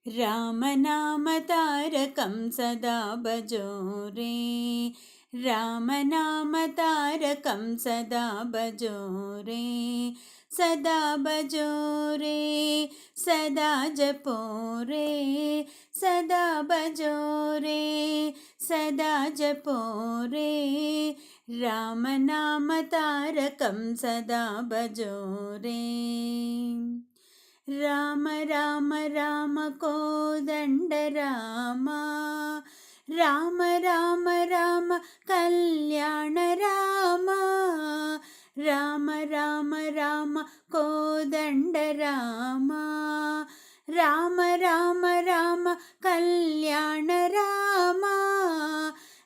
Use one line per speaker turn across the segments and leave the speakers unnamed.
रामनामतारकं सदा भजो रे। रामनामतारकं सदा भजो रे। सदा भजो रे। सदा जपो रे। सदा भजो रे। सदा जपो रे। रामनामतारकं सदा भजो रे। राम राम राम कोदण्ड रामा। राम राम राम कल्याण रामा। राम राम राम कोदण्ड रामा। राम राम राम कल्याण रामा।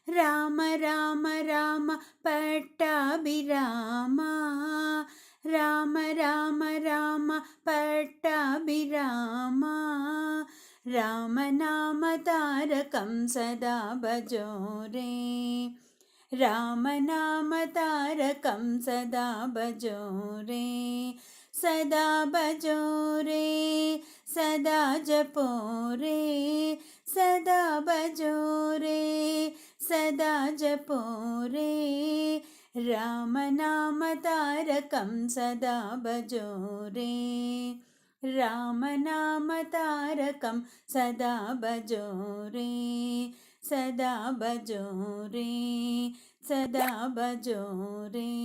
राम राम राम पट्टाभिरामा। राम राम राम पट्टाभिरामा। रामनामतारकं सदा भजो रे। रामनामतारकं सदा भजो रे। सदा भजो रे। सदा जपो रे। सदा भजो रे। सदा जपो रे। रामनामतारकं सदा भजो रे। रामनामतारकं सदा भजो रे। सदा भजो रे। सदा भजो रे।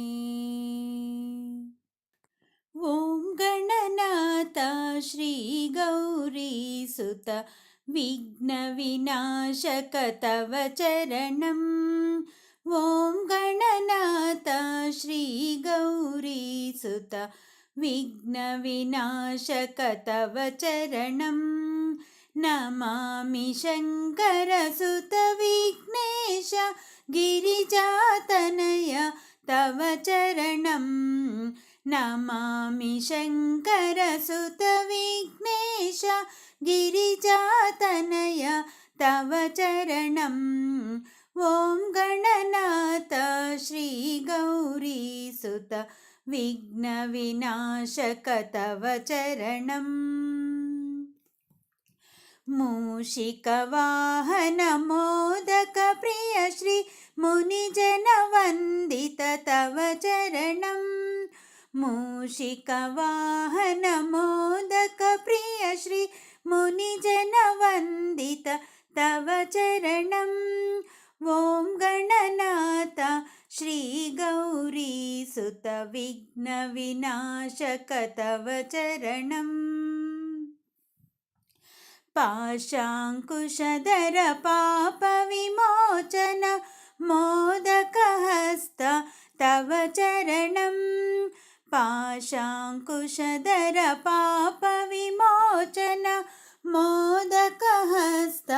ॐ गणनाथ श्री गौरीसुत विघ्नविनाशक तव चरणम्। ॐ गणनाथ श्री गौरीसुत विघ्नविनाशक तव चरणम्। नमामि शङ्करसुत विघ्नेश गिरिजातनय तव चरणम्। नमामि शङ्करसुत विघ्नेश गिरिजातनय तव चरणम्। ॐ गणनाथ श्री गौरीसुत विघ्नविनाशक तव चरणम्। मूषिकवाहन मोदक प्रिय श्री मुनिजनवन्दित तव चरणम्। मूषिकवाहन मोदक प्रिय श्री मुनिजनवन्दित तव चरणम्। ॐ गणनाथ श्री गौरीसुत विघ्नविनाशक तव चरणम्। पाशाङ्कुशधर पापविमोचन मोदकहस्त तव चरणम्। पाशाङ्कुशधर पापविमोचन मोदकहस्त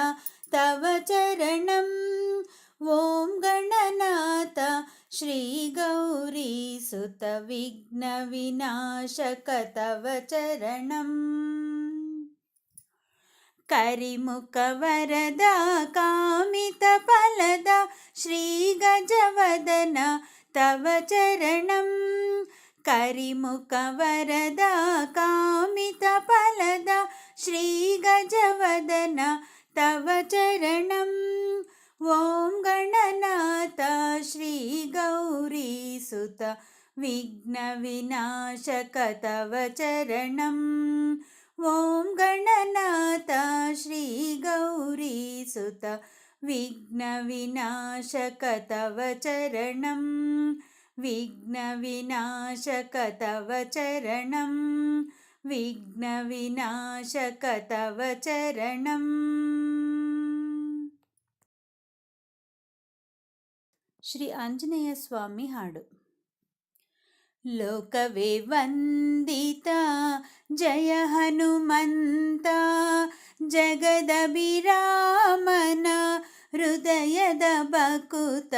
तव चरणम्। ॐ गणनाथ श्री गौरीसुत विघ्नविनाशक तव चरणम्। करिमुखवरदा कामितफलदा श्री गजवदन तव चरणम्। करिमुखवरदा कामितफलदा श्री गजवदन तव चरणम्। ॐ गणनाथ श्री गौरीसुत विघ्नविनाशक तव चरणम्। ॐ गणनाथ श्री गौरीसुत विघ्नविनाशक तव चरणम्। विघ्नविनाशक तव चरणम्। विघ्नविनाशक तव चरणम्। ಶ್ರೀ ಆಂಜನೇಯ ಸ್ವಾಮಿ ಹಾಡು. ಲೋಕವೇ ವಂದಿತ ಜಯ ಹನುಮಂತ. ಜಗದಭಿರಾಮನ ಹೃದಯದ ಬಕುತ.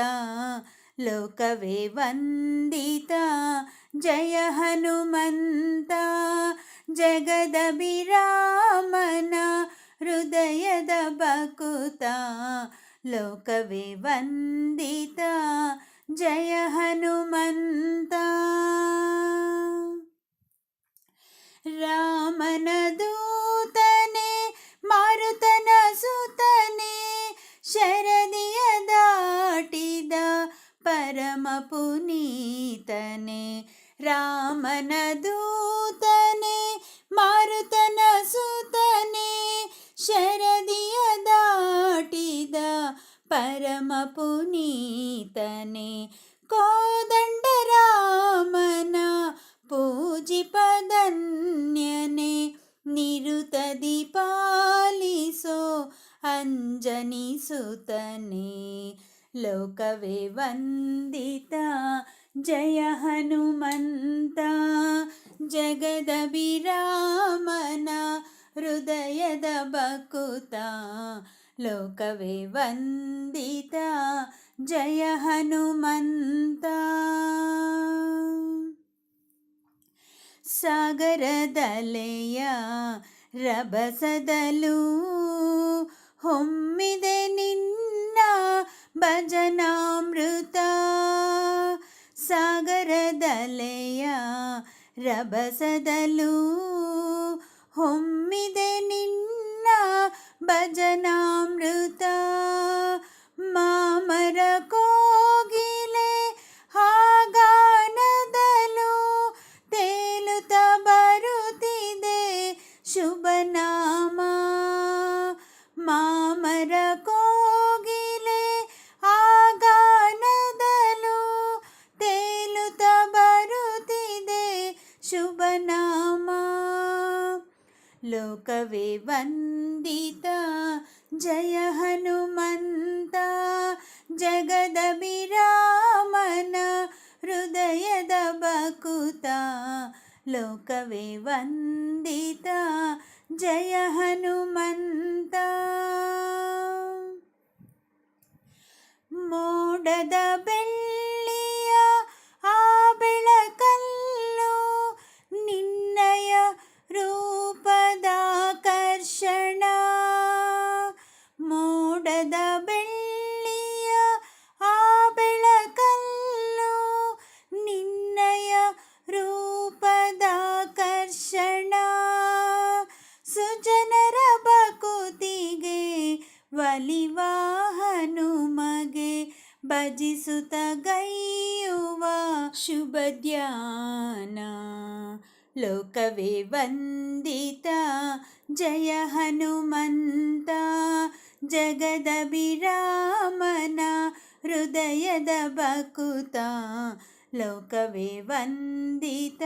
ಲೋಕವೇ ವಂದಿತ ಜಯ ಹನುಮಂತ. ಜಗದಭಿರಾಮನ ಹೃದಯದ ಬಕುತ. ಲೋಕವೇ ವಂದಿತ ಜಯ ಹನುಮಂತ. ರಾಮನ ದೂತನೇ ಮಾರ್ಗ ಪರಮ ಪುನೀತನೆ ರಾಮನ ದೂತನೆ ಮಾರುತನ ಸುತನೆ ಶರದಿಯ ದಾಟಿದ ಪರಮ ಪುನೀತನೆ ಕೋದಂಡ ರಾಮನ ಪೂಜಿಪದನ್ಯನೆ ನಿರುತದಿ ಪಾಲಿಸೋ ಅಂಜನಿ ಸುತನೆ ಲೋಕವೇ ವಂದಿತ ಜಯ ಹನುಮಂತ ಜಗದಭಿರಾಮನ ಹೃದಯದ ಬಕುತ ಲೋಕವೇ ವಂದಿತ ಜಯ ಹನುಮಂತ ಸಾಗರದಲೆಯ ರಭಸದಲ್ಲೂ ಹೊಮ್ಮಿದೆ ನಿನ್ನ ಭಜನಾಮೃತ ಸಾಗರದಲೆಯ ರಭಸದಲ್ಲೂ ಹೊಮ್ಮಿದೆ ನಿನ್ನ ಭಜನಾಮೃತ ಮಾಮರ ಕೋಗಿಲೆ ಹಾಗಾನದಲು ತೇಲುತ್ತ ಬರುತ್ತಿದೆ ಶುಭನಾಮ ಮಾಮರ ಕೋಗಿಲೆ ಆಗಾನದಲು ತೇಲುತ್ತ ಬರುತ್ತಿದೆ ಶುಭನಾಮ ಲೋಕವೇ ವಂದಿತ ಜಯ ಹನುಮಂತ ಜಗದಭಿರಾಮನ ಹೃದಯದ ಬಕುತ ಲೋಕವೇ ವಂದಿತ ಜಯ ಹನುಮಂತ ಮೋಡದ ಬೆಳ್ಳಿಯ ಆ ಬೆಳಕಲ್ಲು ನಿನ್ನಯ ರೂಪದಾಕರ್ಷಣ ಮೋಡದ ಬೆಳ್ಳಿಯ ಆ ಬೆಳಕಲ್ಲು ನಿನ್ನಯ ರೂಪದಾಕರ್ಷಣ ಸುಜನರ ಬಕುತಿಗೆ ಒಲಿವ ಹನುಮಗೆ ಭಜಿಸುತ್ತ ಗೈಯುವ ಶುಭ ಧ್ಯಾನ ಲೋಕವೇ ವಂದಿತ ಜಯ ಹನುಮಂತ ಜಗದಭಿರಾಮನ ಹೃದಯದ ಬಕುತ ಲೋಕವೇ ವಂದಿತ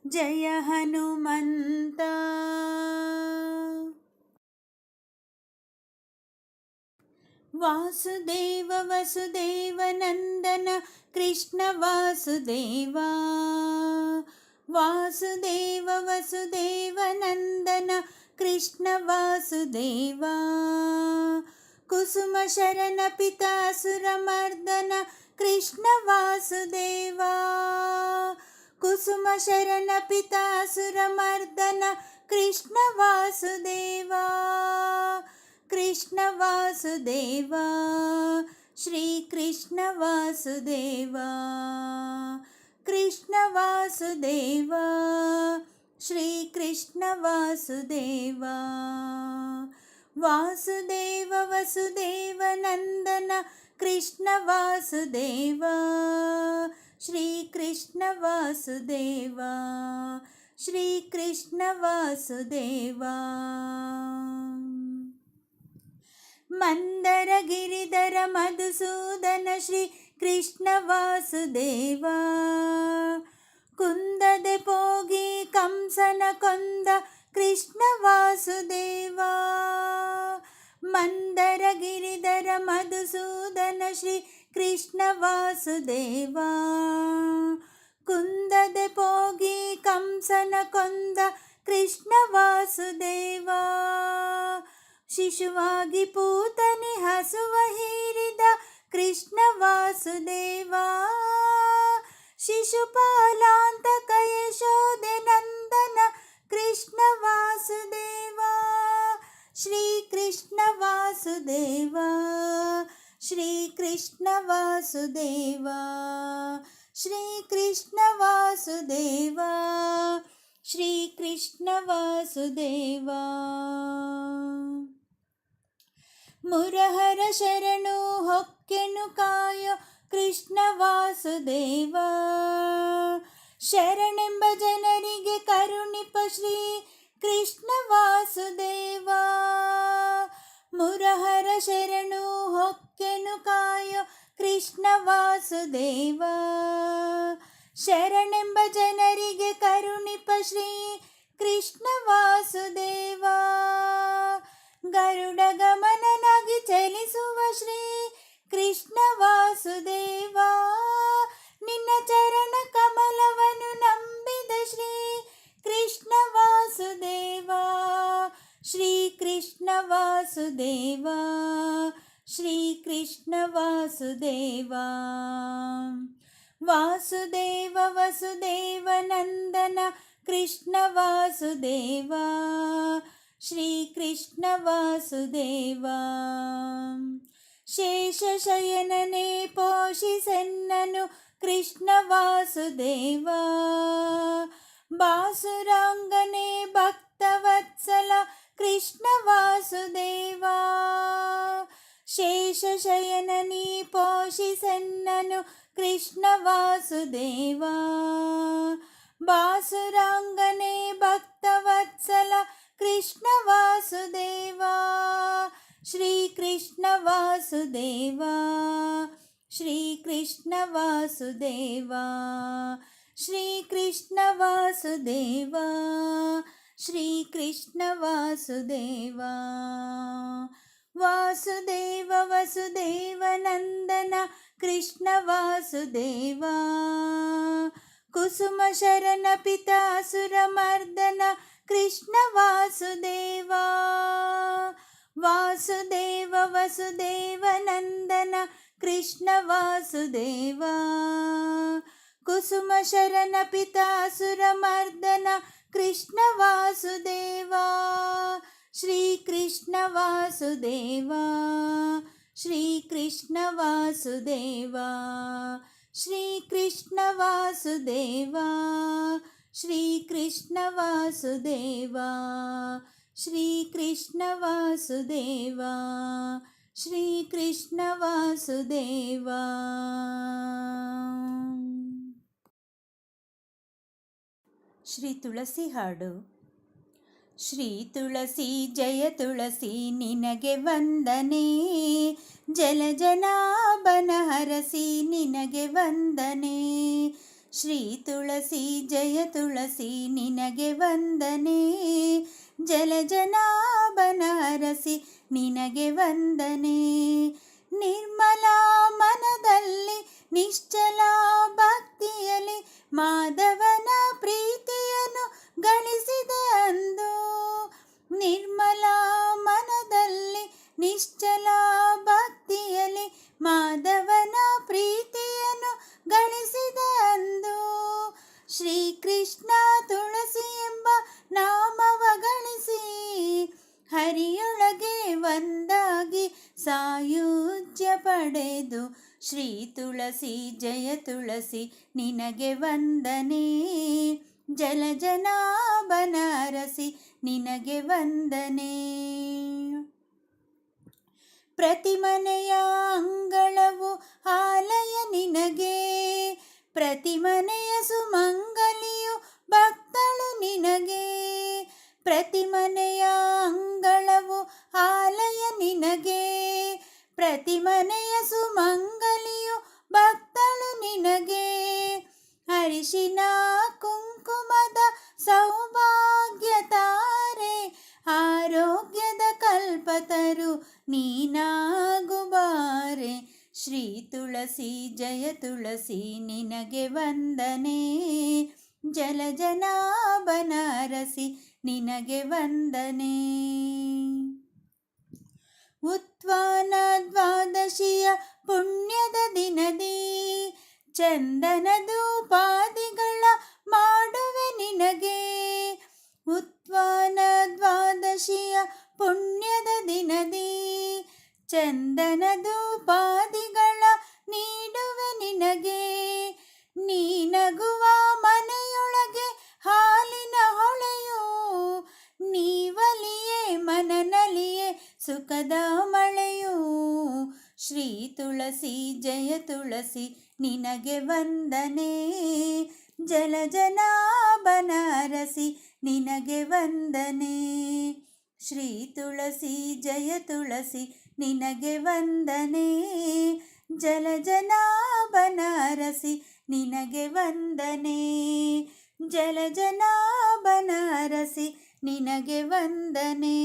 ಜಯ ಹನುಮಂತ ವಾಸುದೇವ ವಸುದೇವ ನಂದನ ಕೃಷ್ಣ ವಾಸುದೇವ ವಾಸುದೇವ ವಸುದೇವ ನಂದನ ಕೃಷ್ಣ ವಾಸುದೇವ ಕುಸುಮ ಶರಣ ಪಿತಾಸುರ ಮರ್ದನ ಕೃಷ್ಣ ವಾಸುದೇವ ಕುಸುಮ ಶರಣ ಪಿತಾಸುರ ಮರ್ದನ ಕೃಷ್ಣ ವಾಸುದೇವ ಕೃಷ್ಣ ವಾಸುದೇವ ಶ್ರೀ ಕೃಷ್ಣ ವಾಸುದೇವ ಕೃಷ್ಣ ವಾಸುದೇವ ಶ್ರೀ ಕೃಷ್ಣ ವಾಸುದೇವ ವಾಸುದೇವ ವಸುದೇವ ನಂದನ ಕೃಷ್ಣ ವಾಸುದೇವ ಶ್ರೀ ಕೃಷ್ಣ ವಾಸುದೇವ ಶ್ರೀ ಕೃಷ್ಣ ವಾಸುದೇವ ಮಂದರ ಗಿರಿಧರ ಮಧುಸೂದನ ಶ್ರೀ ಕೃಷ್ಣ ವಾಸುದೇವ ಕುಂದದೆ ಪೋಗಿ ಕಂಸನ ಕೊಂದ ಕೃಷ್ಣ ವಾಸುದೇವ ಮಂದರ ಗಿರಿಧರ ಮಧುಸೂದನ ಶ್ರೀ ಕೃಷ್ಣ ವಾಸುದೇವ ಕುಂದದೆ ಪೋಗಿ ಕಂಸನ ಕೊಂದ ಕೃಷ್ಣ ವಾಸುದೇವ ಶಿಶುವಾಗಿ ಪೂತನಿ ಹಸುವ ಹೀರಿದ ಕೃಷ್ಣ ವಾಸುದೇವ ಶಿಶುಪಾಲಾಂತಕ ಯಶೋದೆ ನಂದನ ಕೃಷ್ಣ ವಾಸುದೇವ ಶ್ರೀ ಕೃಷ್ಣ ವಾಸುದೇವ ಶ್ರೀ ಕೃಷ್ಣ ವಾಸುದೇವ ಶ್ರೀ ಕೃಷ್ಣ ವಾಸುದೇವ ಶ್ರೀ ಕೃಷ್ಣ ವಾಸುದೇವ ಮುರಹರ ಶರಣು ಹೊಕ್ಕೆನು ಕಾಯೋ ಕೃಷ್ಣ ವಾಸುದೇವ. ಶರಣೆಂಬ ಜನರಿಗೆ ಕರುಣಿಪ ಶ್ರೀ ಕೃಷ್ಣ ವಾಸುದೇವ. ಮುರಹರ ಶರಣು ಹೊಕ್ಕೆನು ಕಾಯೋ ಕೃಷ್ಣ ವಾಸುದೇವ. ಶರಣೆಂಬ ಜನರಿಗೆ ಕರುಣಿಪ ಶ್ರೀ ಕೃಷ್ಣ ವಾಸುದೇವ. ಗರುಡ ಗಮನನಾಗಿ ಚಲಿಸುವ ಶ್ರೀ ಕೃಷ್ಣ ವಾಸುದೇವ. ನಿನ್ನ ಚರಣ ಕಮಲವನ್ನು ನಂಬಿದ ಶ್ರೀ ಕೃಷ್ಣ ವಾಸುದೇವ. ಶ್ರೀ ಕೃಷ್ಣ ವಾಸುದೇವ. ಶ್ರೀ ಕೃಷ್ಣ ವಾಸುದೇವ. ವಾಸುದೇವ ವಸುದೇವ ನಂದನ ಕೃಷ್ಣ ವಾಸುದೇವ. ಶ್ರೀ ಕೃಷ್ಣ ವಾಸುದೇವ. ಶೇಷಶಯನನೇ ಪೋಷಿಸೆನ್ನನು ಕೃಷ್ಣ ವಾಸುದೇವ. ಬಾಸುರಾಂಗನೇ ಭಕ್ತವತ್ಸಲ ಕೃಷ್ಣ ವಾಸುದೇವ. ಶೇಷಶಯನನಿ ಪೋಷಿಸೆನ್ನನು ಕೃಷ್ಣ ವಾಸುದೇವ. ಬಾಸುರಾಂಗನೇ ಭಕ್ತವತ್ಸಲ ಕೃಷ್ಣ ವಾಸುದೇವ. ಶ್ರೀ ಕೃಷ್ಣ ವಾಸುದೇವ. ಶ್ರೀ ಕೃಷ್ಣ ವಾಸುದೇವ. ಶ್ರೀ ಕೃಷ್ಣ ವಾಸುದೇವ. ಶ್ರೀ ಕೃಷ್ಣ ವಾಸುದೇವ. ವಾಸುದೇವ ವಸುದೇವ ನಂದನ ಕೃಷ್ಣ ವಾಸುದೇವ. ಕುಸುಮ ಶರಣ ಪಿತಾಸುರ ಮರ್ದನ ಕೃಷ್ಣ ವಾಸುದೇವ. ವಾಸುದೇವ ವಸುದೇವ ನಂದನ ಕೃಷ್ಣ ವಾಸುದೇವ. ಕುಸುಮ ಶರಣ ಪಿತಾಸುರ ಮರ್ದನ ಕೃಷ್ಣ ವಾಸುದೇವ. ಶ್ರೀ ಕೃಷ್ಣ ವಾಸುದೇವ. ಶ್ರೀ ಕೃಷ್ಣ ವಾಸುದೇವ. ಶ್ರೀ ಕೃಷ್ಣ ವಾಸುದೇವ. ಶ್ರೀ ಕೃಷ್ಣ ವಾಸುದೇವ. ಶ್ರೀ ಕೃಷ್ಣ ವಾಸುದೇವ. ಶ್ರೀ ಕೃಷ್ಣ ವಾಸುದೇವ. ಶ್ರೀ ತುಳಸಿ ಹಾಡು. ಶ್ರೀ ತುಳಸಿ ಜಯ ತುಳಸಿ ನಿನಗೆ ವಂದನೆ. ಜಲಜನಾಭನ ಹರಸಿ ನಿನಗೆ ವಂದನೆ. ಶ್ರೀ ತುಳಸಿ ಜಯ ತುಳಸಿ ನಿನಗೆ ವಂದನೆ. ಜಲಜನಾಭನ ಹರಸಿ ನಿನಗೆ ವಂದನೆ. ನಿರ್ಮಲ ಮನದಲ್ಲಿ ನಿಶ್ಚಲ ಭಕ್ತಿಯಲ್ಲಿ ಮಾಧವನ ಪ್ರೀತಿಯನ್ನು ಗಳಿಸಿದೆ ಅಂದು. ನಿರ್ಮಲ ಮನದಲ್ಲಿ ನಿಶ್ಚಲ ಭಕ್ತಿಯಲ್ಲಿ ಮಾಧವನ ಪ್ರೀತಿಯನ್ನು ಗಳಿಸಿದೆ ಅಂದು. ಶ್ರೀಕೃಷ್ಣ ತುಳಸಿ ಎಂಬ ನಾಮವ ಗಳಿಸಿ ಹರಿಯೊಳಗೆ ಒಂದಾಗಿ ಸಾಯುಜ್ಯ ಪಡೆದು. ಶ್ರೀ ತುಳಸಿ ಜಯ ತುಳಸಿ ನಿನಗೆ ವಂದನೆ. ಜಲಜನಾಭನ ಹರಸಿ ನಿನಗೆ ವಂದನೆ. ಪ್ರತಿ ಮನೆಯ ಅಂಗಳವು ಆಲಯ ನಿನಗೆ. ಪ್ರತಿ ಮನೆಯ ಸುಮಂಗಲಿಯು ಭಕ್ತಳು ನಿನಗೆ. ಪ್ರತಿ ಮನೆಯ ಅಂಗಳವು ಆಲಯ ನಿನಗೆ. ಪ್ರತಿ ಮನೆಯ ಸುಮಂಗಲಿಯು ಭಕ್ತಳು ನಿನಗೆ. ಅರಿಶಿನ ಕುಂಕುಮದ ಸೌಭಾಗ್ಯ ತಾರೆ. ಆರೋಗ್ಯದ ಕಲ್ಪತರು ನೀನಾಗುಬಾರೆ. ಶ್ರೀ ತುಳಸಿ ಜಯ ತುಳಸಿ ನಿನಗೆ ವಂದನೆ. ಜಲಜನಾಭನ ಹರಸಿ ನಿನಗೆ ವಂದನೆ. ಉತ್ವಾನ ದ್ವಾದಶಿಯ ಪುಣ್ಯದ ದಿನದಿ ಚಂದನದೂಪಾದಿಗಳ ಮಾಡುವೆ ನಿನಗೆ. ಉತ್ವಾನ ದ್ವಾದಶಿಯ ಪುಣ್ಯದ ದಿನದಿ ಚಂದನದೂಪಾದಿಗಳ ನೀಡುವೆ ನಿನಗೆ. ನೀನಗುವ ಮನೆಯೊಳಗೆ ಹಾಲಿನ ಹೊಳೆಯು. ನೀವಲಿಯೇ ಮನನಲಿಯೇ ಸುಖದ ಮಳೆಯು. ಶ್ರೀ ತುಳಸಿ ಜಯ ತುಳಸಿ ನಿನಗೆ ವಂದನೆ, ಜಲಜನಾಭನ ಅರಸಿ ನಿನಗೆ ವಂದನೆ. ಶ್ರೀ ತುಳಸಿ ಜಯ ತುಳಸಿ ನಿನಗೆ ವಂದನೆ, ಜಲಜನಾಭನ ಅರಸಿ ನಿನಗೆ ವಂದನೆ, ಜಲಜನಾಭನ ಅರಸಿ ನಿನಗೆ ವಂದನೆ.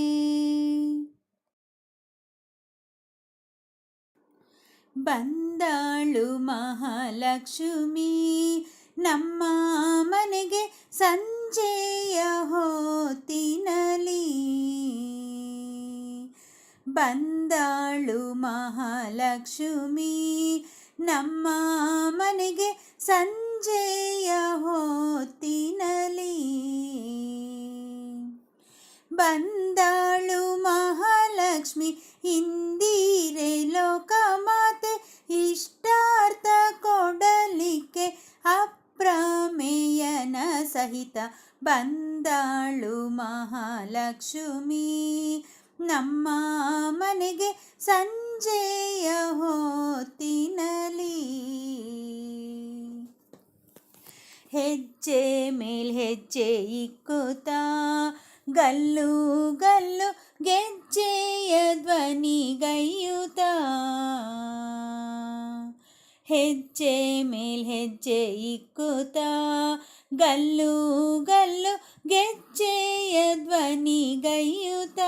ಬಂದಾಳು ಮಹಾಲಕ್ಷ್ಮಿ ನಮ್ಮ ಮನೆಗೆ ಸಂಜೆಯ ಹೊತ್ತಿನಲಿ, ಬಂದಾಳು ಮಹಾಲಕ್ಷ್ಮಿ ನಮ್ಮ ಮನೆಗೆ ಸಂಜೆಯ ಹೊತ್ತಿನಲಿ, ಬಂದಾಳು ಮಹಾಲಕ್ಷ್ಮಿ ಇಂದಿರೆ ಲೋಕಮಾತೆ ಇಷ್ಟಾರ್ಥ ಕೊಡಲಿಕ್ಕೆ ಅಪ್ರಮೇಯನ ಸಹಿತ, ಬಂದಾಳು ಮಹಾಲಕ್ಷ್ಮಿ ನಮ್ಮ ಮನೆಗೆ ಸಂಜೆಯ ಹೊತ್ತಿನಲಿ. ಹೆಜ್ಜೆ ಮೇಲ್ ಹೆಜ್ಜೆ ಇಕ್ಕುತ್ತಾ ಗಲ್ಲು ಗಲ್ಲು ಗೆಜ್ಜೆಯ ಧ್ವನಿಗೈಯುತ್ತ, ಹೆಜ್ಜೆ ಮೇಲ್ ಹೆಜ್ಜೆ ಇಕ್ಕುತ್ತ ಗಲ್ಲು ಗಲ್ಲು ಗೆಜ್ಜೆಯ ಧ್ವನಿಗೈಯುತ್ತ,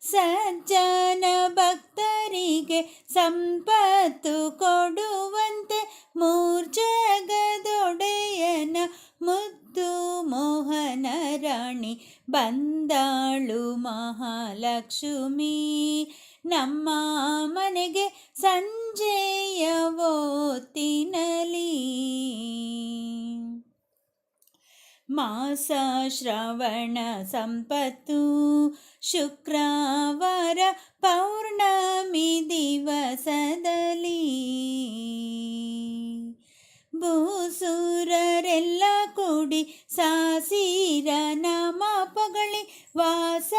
ಸಜ್ಜನ ಭಕ್ತರಿಗೆ ಸಂಪತ್ತು ಕೊಡುವಂತೆ ಮೂರ್ಜಗದೊಡೆಯನ ಮುದ್ದು ಮೋಹನ ರಾಣಿ, ಬಂದಾಳು ಮಹಾಲಕ್ಷ್ಮಿ ನಮ್ಮ ಮನೆಗೆ ಸಂಜೆಯ ಹೊತ್ತಿನಲಿ. ಮಾಸ ಶ್ರವಣ ಸಂಪತ್ತು ಶುಕ್ರವಾರ ಪೌರ್ಣಮಿ ದಿವಸದಲ್ಲಿ, ಭೂಸುರರೆಲ್ಲ ಕೂಡಿ ಸಾಸಿರ ನಾಮ ಪಗಳಿ ವಾಸ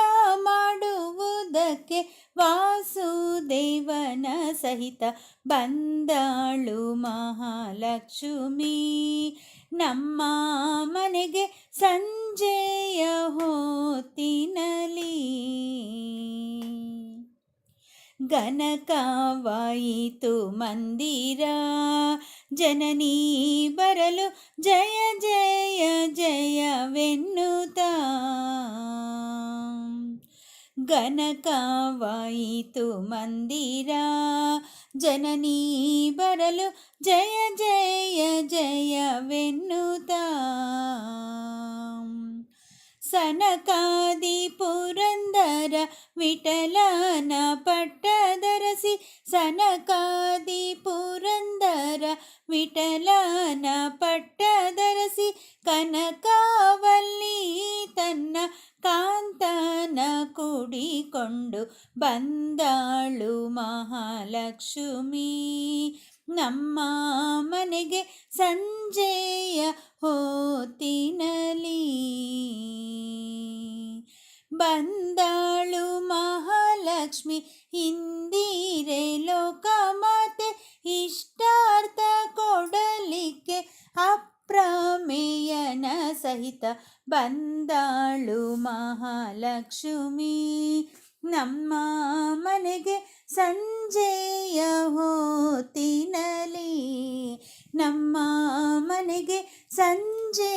ಮಾಡುವುದಕ್ಕೆ ವಾಸುದೇವನ ಸಹಿತ, ಬಂದಾಳು ಮಹಾಲಕ್ಷ್ಮಿ ನಮ್ಮ ಮನೆಗೆ ಸಂಜೆಯ ಹೊತ್ತಿನಲಿ. ಗನಕವಾಯಿತು ಮಂದಿರ ಜನನೀ ಬರಲು ಜಯ ಜಯ ಜಯವೆನ್ನುತ್ತ, ಗನಕವಾಯಿತು ಮಂದಿರ ಜನನೀ ಬರಲು ಜಯ ಜಯ ಜಯವೆನ್ನುತ್ತ, ಸನಕಾದಿ ಪುರಂದರ ವಿಠಲನ ಪಟ್ಟದರಸಿ, ಸನಕಾದಿ ಪುರಂದರ ವಿಠಲನ ಪಟ್ಟದರಸಿ, ಕನಕವಲ್ಲಿ ತನ್ನ ಕಾಂತನ ಕೂಡಿಕೊಂಡು ಬಂದಾಳು ಮಹಾಲಕ್ಷ್ಮಿ ನಮ್ಮ ಮನೆಗೆ ಸಂಜೆಯ ಹೊತ್ತಿನಲಿ. ಬಂದಾಳು ಮಹಾಲಕ್ಷ್ಮಿ ಇಂದಿರೆ ಲೋಕಮಾತೆ ಇಷ್ಟಾರ್ಥ ಕೊಡಲಿಕ್ಕೆ ಅಪ್ರಮೇಯನ ಸಹಿತ, ಬಂದಾಳು ಮಹಾಲಕ್ಷ್ಮಿ ನಮ್ಮ ಮನೆಗೆ ಸಂಜೆಯ ಹೊತ್ತಿನಲಿ, ನಮ್ಮ ಮನೆಗೆ ಸಂಜೆ